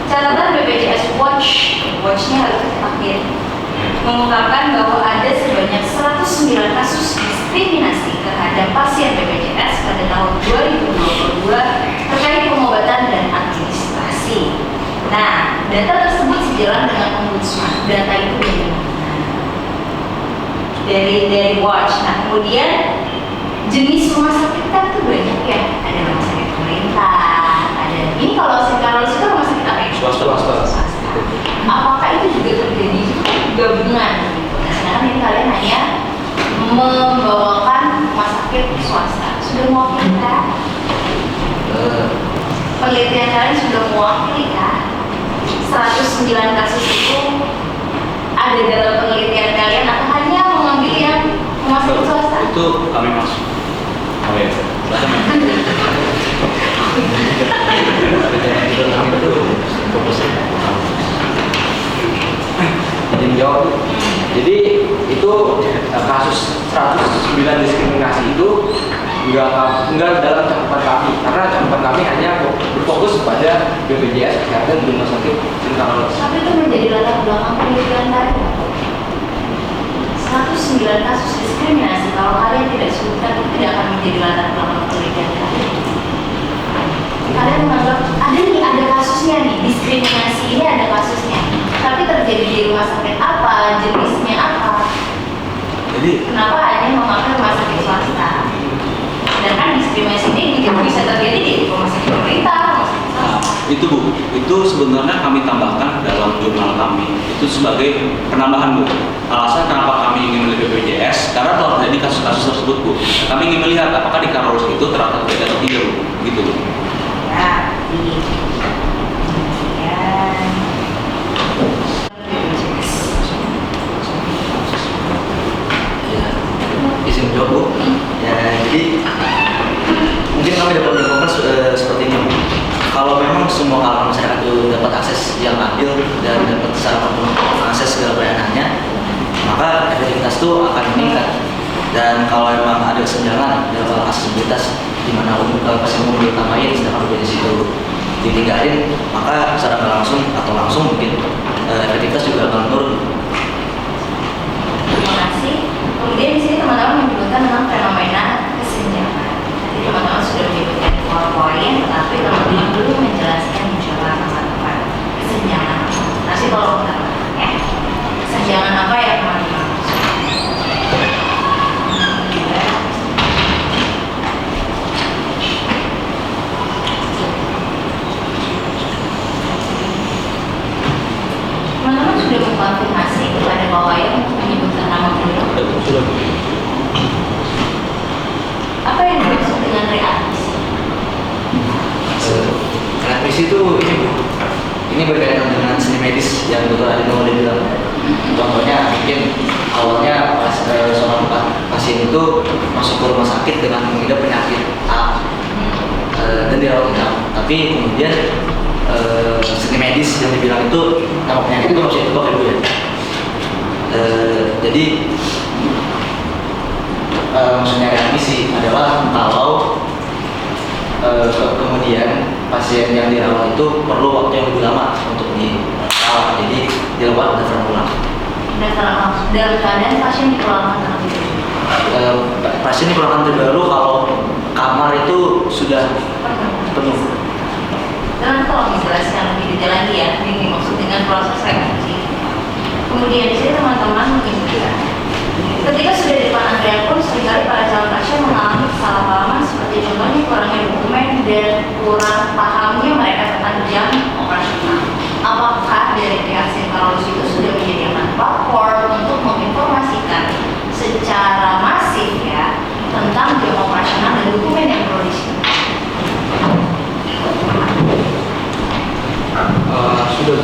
Speaker 6: catatan BPJS Watch-nya harus dipakai, mengungkapkan bahwa ada sebanyak 109 kasus diskriminasi terhadap pasien BPJS pada tahun 2022 terkait pengobatan dan administrasi. Nah, data tersebut sejalan dengan Ombudsman. Data itu dari Watch. Nah, kemudian jenis rumah sakit kan tuh banyak ya. Ada rumah sakit pemerintah, ada. Ini kalau sekarang itu rumah sakit apa ya?
Speaker 1: Swasta.
Speaker 6: Apakah itu juga terjadi gabungan gitu? Nah, sekarang ini kalian hanya membawakan rumah sakit swasta. Sudah mewakili kan? Penelitian kalian sudah mewakili kan? 109 kasus itu ada dalam penelitian kalian atau hanya mengambil yang rumah sakit swasta?
Speaker 2: Itu kami masuk. Oh ya, silakan ya.
Speaker 3: Jadi menjawab. Jadi itu kasus 109 diskriminasi itu enggak dalam catatan kami, karena catatan kami hanya berfokus pada BPJS Kesehatan di Rumah Sakit Bintang.
Speaker 6: Tapi itu menjadi latar belakang penelitian kalian. 109 kasus diskriminasi, kalau kalian tidak sebutkan itu tidak akan menjadi latar belakang penelitian kalian. Kalian menganggap ada kasusnya nih, diskriminasi ini ada kasusnya, tapi terjadi di rumah sakit apa, jenisnya apa?
Speaker 2: Jadi
Speaker 6: Kenapa hanya memakai rumah sakit swasta? Sedangkan diskriminasi ini juga bisa terjadi di rumah sakit pemerintah, rumah sakit swasta.
Speaker 2: itu Bu, itu sebenarnya kami tambahkan dalam jurnal kami itu sebagai penambahan Bu. Alasan kenapa kami ingin melihat BPJS karena telah terjadi kasus-kasus tersebut Bu. Kami ingin melihat apakah di Karolus itu terdapat beda atau tidak Bu, gitu Bu.
Speaker 6: Ya, ini.
Speaker 4: Ya, izin jawab Bu. Ya, jadi mungkin kami dapat menyimpulkan seperti ini Bu. Kalau memang semua kalangan masyarakat itu dapat akses yang adil dan dapat secara penuh akses segala pelayanannya, maka efektivitas itu akan meningkat. Dan kalau memang ada kesenjangan dalam aksesibilitas di mana pasien umum diutamain sedangkan BPJS itu ditinggalin, maka secara nggak langsung atau langsung mungkin efektivitas juga akan menurun.
Speaker 6: Terima kasih. Kemudian di sini teman-teman menyebutkan tentang fenomena kesenjangan. Tadi teman-teman sudah menyebutkan poin-poin, tetapi teman-teman belum menjelaskan mencoba teman-teman kesenjangan. Nanti tolong teman-teman ya. Kesenjangan apa ya teman-teman? Teman-teman sudah mengkonfirmasi kepada Pak Wayan untuk menyebutkan nama beliau.
Speaker 2: Sudah Bu.
Speaker 6: Apa yang dimaksud dengan readmisi?
Speaker 4: Readmisi itu ini Bu, ini berkaitan dengan seni medis yang Dr. Adino udah bilang. Contohnya mungkin awalnya pas seorang pasien itu masuk ke rumah sakit dengan mengidap penyakit A dan dirawat inap, tapi kemudian seni medis yang dibilang itu nama penyakit itu masih ditebak ya Bu ya. Jadi maksudnya readmisi adalah kalau kemudian pasien yang dirawat itu perlu waktu yang lebih lama untuk dirawat, jadi dirawat daftar ulang.
Speaker 6: Dalam keadaan pasien dipulangkan terlebih dahulu.
Speaker 4: Pasien dipulangkan terlebih dahulu kalau kamar itu sudah penuh.
Speaker 6: Dan tolong dijelaskan lebih detail lagi ya, ini dimaksud dengan proses readmisi. Kemudian di sini teman-teman menyebutkan, ketika sudah di depan antrian pun seringkali para calon pasien mengalami kesalahpahaman seperti contohnya kurangnya dokumen dan kurang pahamnya mereka tentang jam operasional. Apakah dari pihak Sinkarolus itu sudah menyediakan platform untuk menginformasikan secara masif ya tentang jam operasional dan dokumen yang perlu diisi?
Speaker 3: Sudah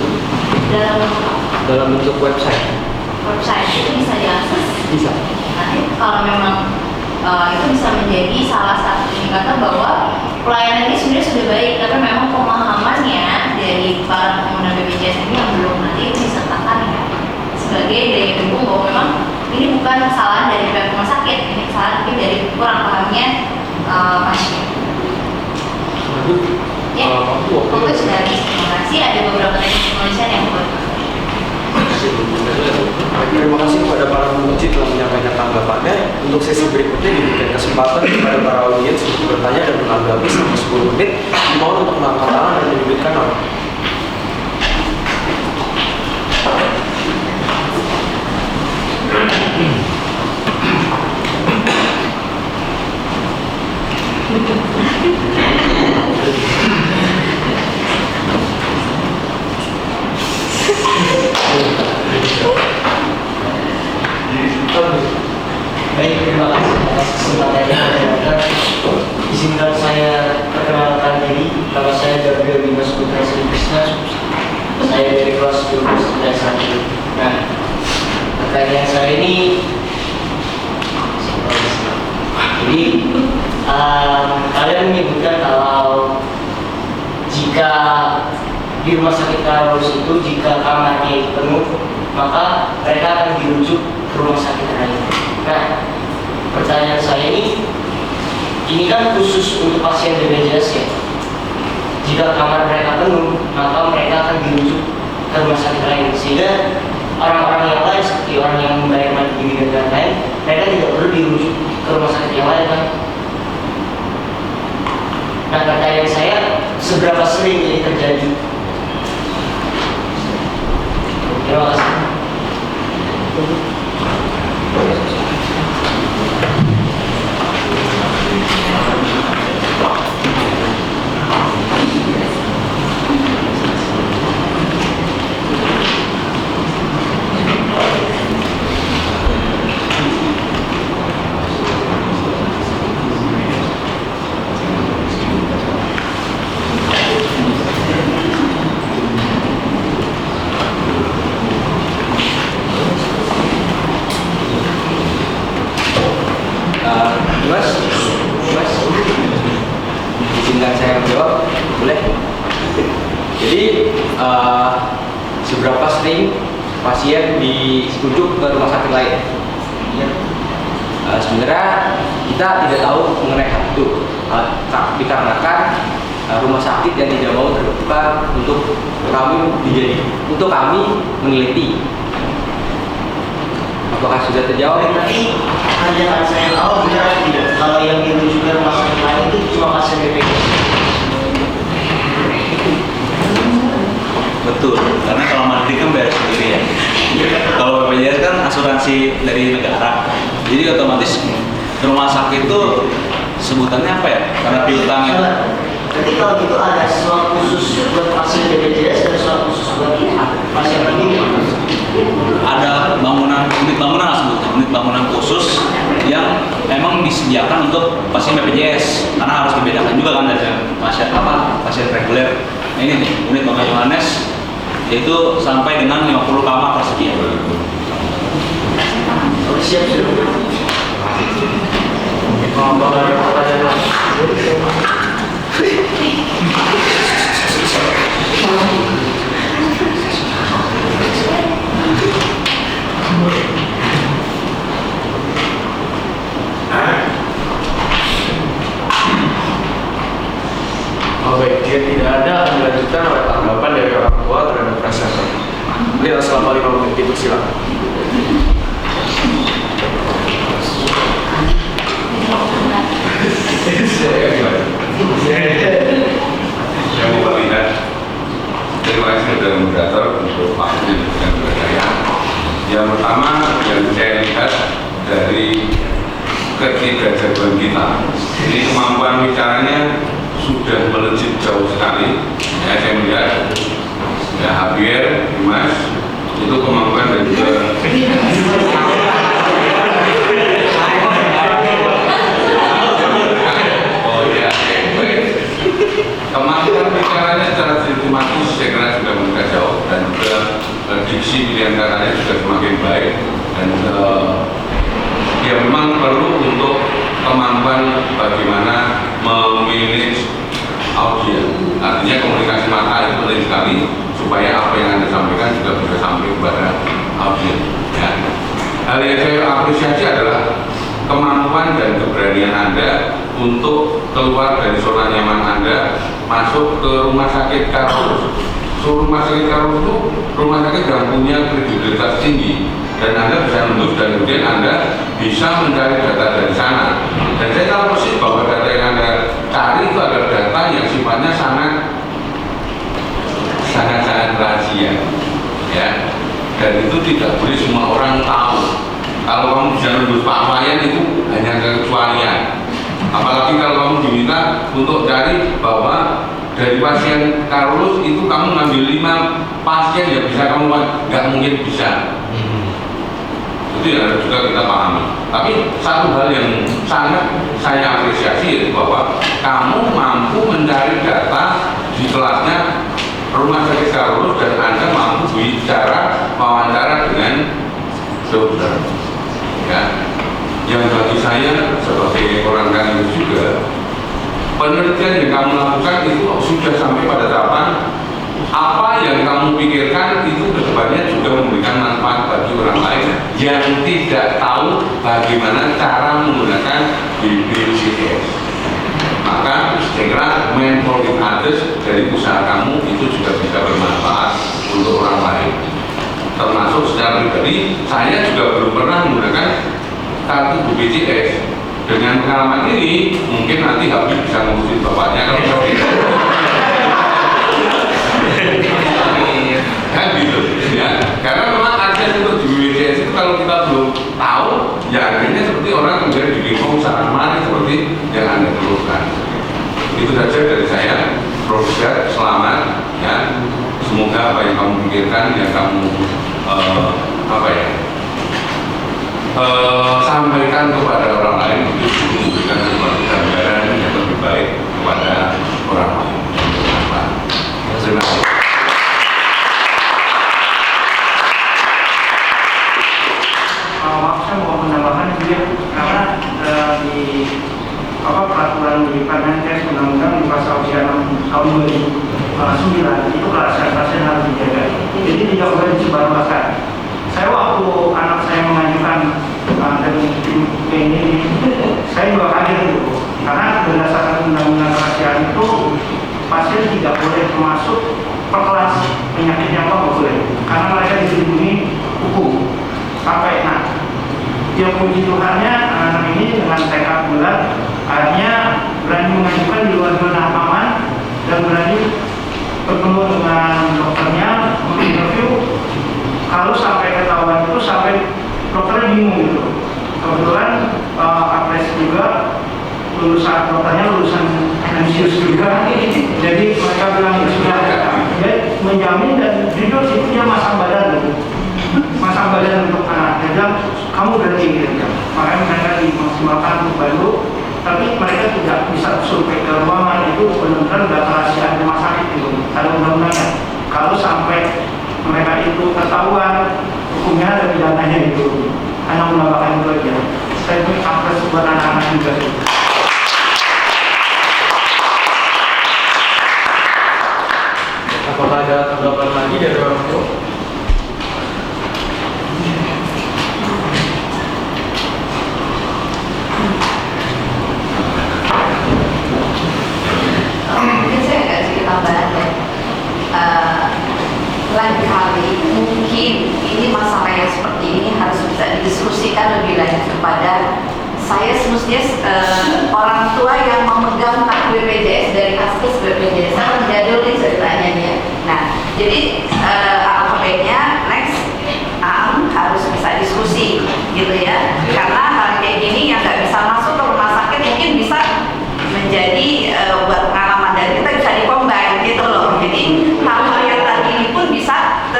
Speaker 6: Dalam
Speaker 3: bentuk website.
Speaker 6: website itu bisa diakses.
Speaker 3: Bisa.
Speaker 6: Nanti kalau memang itu bisa menjadi salah satu indikator bahwa pelayanan ini sebenarnya sudah baik, tapi memang pemahamannya dari para pengguna BPJS ini yang belum nanti disertakan ya sebagai daya dukung bahwa memang ini bukan kesalahan dari pihak rumah sakit, ini kesalahan mungkin dari kurang pahamnya
Speaker 1: Fauzi telah menyampaikan tanggapannya. Untuk sesi berikutnya diberikan kesempatan kepada para audiens untuk bertanya dan menanggapi selama 10 menit. Dimohon untuk mengangkat tangan dan menyebutkan nama.
Speaker 4: Baik, terima kasih atas kesempatan yang saya dapatkan. Izinkan saya perkenalkan diri. Nama saya Gabriel Dimas Putra Sri Krishna. Saya dari kelas 12 dan 1. Nah, pertanyaan saya ini jadi kalian menyebutkan kalau jika di rumah sakit Karolus itu jika kamarnya penuh, maka mereka akan dirujuk ke rumah sakit lain. Nah, pertanyaan saya ini kan khusus untuk pasien BPJS ya. Jika kamar mereka penuh, maka mereka akan dirujuk ke rumah sakit lain, sehingga orang-orang yang lain seperti orang yang membayar mandiri dan lain-lain, mereka tidak perlu dirujuk ke rumah sakit yang lain kan. Nah, pertanyaan saya, seberapa sering ini terjadi? Terima kasih.
Speaker 3: Mas, izinkan saya menjawab, boleh? Jadi, seberapa sering pasien dirujuk ke rumah sakit lain? Sebenarnya kita tidak tahu mengenai hal itu, dikarenakan rumah sakit yang tidak mau terbuka untuk kami meneliti. Apakah sudah terjawab?
Speaker 4: Tapi pertanyaan saya tahu benar tidak kalau yang dirujuk ke rumah sakit lain itu cuma pasien BPJS.
Speaker 2: Betul, karena kalau mandiri kan bayar sendiri ya. Kalau BPJS kan asuransi dari negara, jadi otomatis rumah sakit itu sebutannya apa ya? Karena piutangnya.
Speaker 4: Jadi kalau gitu ada suap khusus buat pasien BPJS dan suap khusus buat pasien mandiri.
Speaker 2: Ada unit bangunan khusus yang memang disediakan untuk pasien BPJS, karena harus dibedakan juga kan dari pasien reguler. Nah, ini nih unit Bapak Yohanes, yaitu sampai dengan 50 kamar tersedia.
Speaker 4: Siap sudah.
Speaker 1: Baik, jika tidak ada akan dilanjutkan oleh tanggapan dari orang tua terhadap presenter. Ini selama 5 menit itu silakan.
Speaker 7: Saya mau melihat, terima kasih kepada moderator untuk waktu yang diberikan kepada saya. Yang pertama yang saya lihat dari ketidakjagoan kita, ini kemampuan bicaranya sudah melejit jauh sekali. Ya, saya melihat ya Javier, Dimas itu kemampuan dan juga kemampuan bicaranya secara sistematis saya kira sudah meningkat jauh, dan juga diksi pilihan katanya sudah semakin baik, dan ya memang perlu untuk kemampuan bagaimana memanage audiens. Artinya komunikasi mata itu penting sekali supaya apa yang Anda sampaikan juga bisa sampai kepada audiens. Ya. Hal yang saya apresiasi adalah kemampuan dan keberanian Anda untuk keluar dari zona nyaman Anda, masuk ke rumah sakit Karolus. rumah sakit Karus itu rumah sakit yang punya kredibilitas tinggi dan Anda bisa nembus dan kemudian Anda bisa mencari data dari sana. Dan saya tahu persis bahwa data yang Anda cari itu adalah data yang sifatnya sangat rahasia, ya. Dan itu tidak boleh semua orang tahu. Kalau kamu bisa nembus Pak Wayan itu hanya kekecualian. Apalagi kalau kamu diminta untuk cari bahwa dari pasien Karolus itu kamu ngambil 5 pasien yang bisa kamu nggak mungkin bisa. Itu yang harus juga kita pahami. Tapi satu hal yang sangat saya apresiasi yaitu bahwa kamu mampu mencari data di kelasnya rumah sakit Karolus dan Anda mampu bicara wawancara dengan dokter. Ya, yang bagi saya sebagai orang klinis juga, penelitian yang kamu lakukan itu sudah sampai pada tahapan apa yang kamu pikirkan itu kedepannya juga memberikan manfaat bagi orang lain yang tidak tahu bagaimana cara menggunakan BPJS. Maka saya kira main profit others dari usaha kamu itu juga bisa bermanfaat untuk orang lain. Termasuk secara pribadi, saya juga belum pernah menggunakan kartu BPJS. Dengan pengalaman ini, mungkin nanti Habib bisa ngurusin bapaknya kalau kan gitu, ya. Karena memang akses untuk di BPJS itu kalau kita belum tahu, ya akhirnya seperti orang kemudian dibingkong saat mari seperti yang Anda keluhkan. Itu saja dari saya, Profesor, selamat, ya. Semoga apa yang kamu pikirkan, yang kamu sampaikan kepada orang lain untuk memberikan sebuah gambaran yang lebih baik kepada orang lain. Terima kasih.
Speaker 8: Maaf, saya mau menambahkan juga karena di peraturan di Permenkes Undang-Undang di pasal 6 tahun 2009 itu kerahasiaan pasien harus dijaga. Jadi tidak boleh disebarluaskan. Saya waktu anak saya mengajukan dari tim ini, saya juga kaget itu karena berdasarkan undang-undang kerahasiaan itu pasien tidak boleh masuk per kelas penyakit yang nggak boleh karena mereka dilindungi hukum. Sampai dia puji Tuhannya anak ini dengan tekad bulat akhirnya berani mengajukan di luar zona aman dan berani bertemu dengan dokternya menginterview. Kalau sampai ketahuan itu sampai dokternya bingung gitu. Kebetulan Apres juga lulusan dokternya lulusan Ansius juga, jadi mereka bilang ya sudah dia menjamin dan jujur itu dia masang badan gitu. Masang badan untuk anak, dia bilang kamu berhenti gitu. Makanya mereka dimaksimalkan untuk baru, tapi mereka tidak bisa survei ke ruangan itu benar-benar udah kerahasiaan rumah sakit gitu. Ada undang-undangnya. Kalau sampai mereka itu ketahuan, hukumnya ada pidananya gitu. Hanya menambahkan itu aja. Saya pun apres buat anak-anak juga.
Speaker 1: Apakah ada tanggapan lagi dari orang tua?
Speaker 9: Mungkin saya agak sedikit tambahan ya. Lain kali mungkin ini masalah yang seperti ini harus bisa didiskusikan lebih lanjut kepada saya semestinya orang tua yang memegang kartu BPJS dari kasus BPJS. Saya menjadul nih ceritanya nih ya. Nah, jadi alfabetnya next harus bisa diskusi gitu ya. Karena hal kayak gini yang nggak bisa masuk ke rumah sakit mungkin bisa menjadi buat pengalaman dan kita bisa dikombin gitu loh. Jadi hal-hal yang tadi ini pun bisa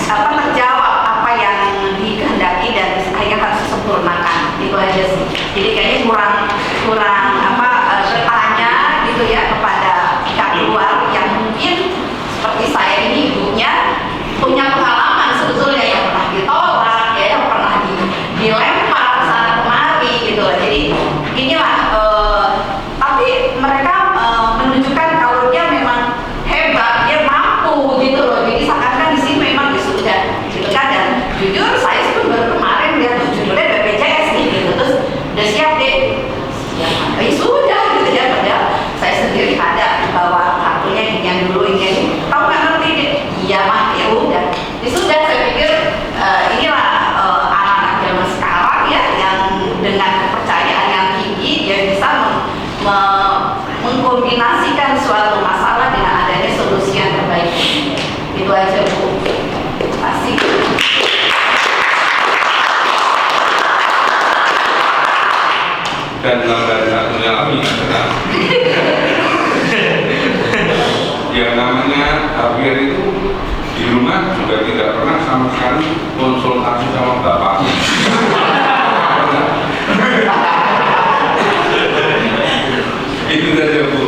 Speaker 9: terjawab apa yang dikehendaki dan hanya harus disempurnakan itu aja sih. Jadi kayaknya kurang
Speaker 7: satunya lagi adalah yang namanya Javier itu di rumah juga tidak pernah sama sekali konsultasi sama bapaknya. Itu saja Bu.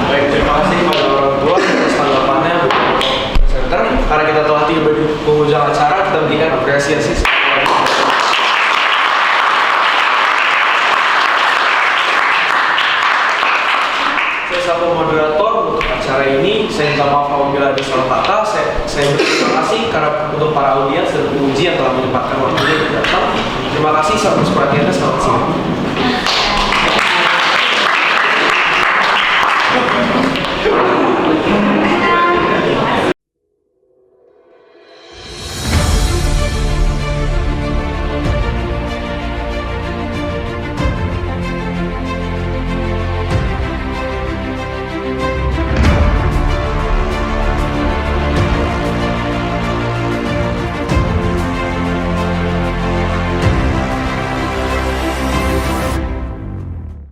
Speaker 1: Baik, terima kasih kepada orang tua atas tanggapannya. Center, karena kita telah tiba di penghujung acara, kita berikan apresiasi. Saya selaku moderator untuk acara ini, saya minta maaf apabila ada salah kata. Saya berterima kasih karena untuk para audiens dan penguji yang telah menyempatkan waktunya untuk datang. Terima kasih atas perhatiannya, selamat siang.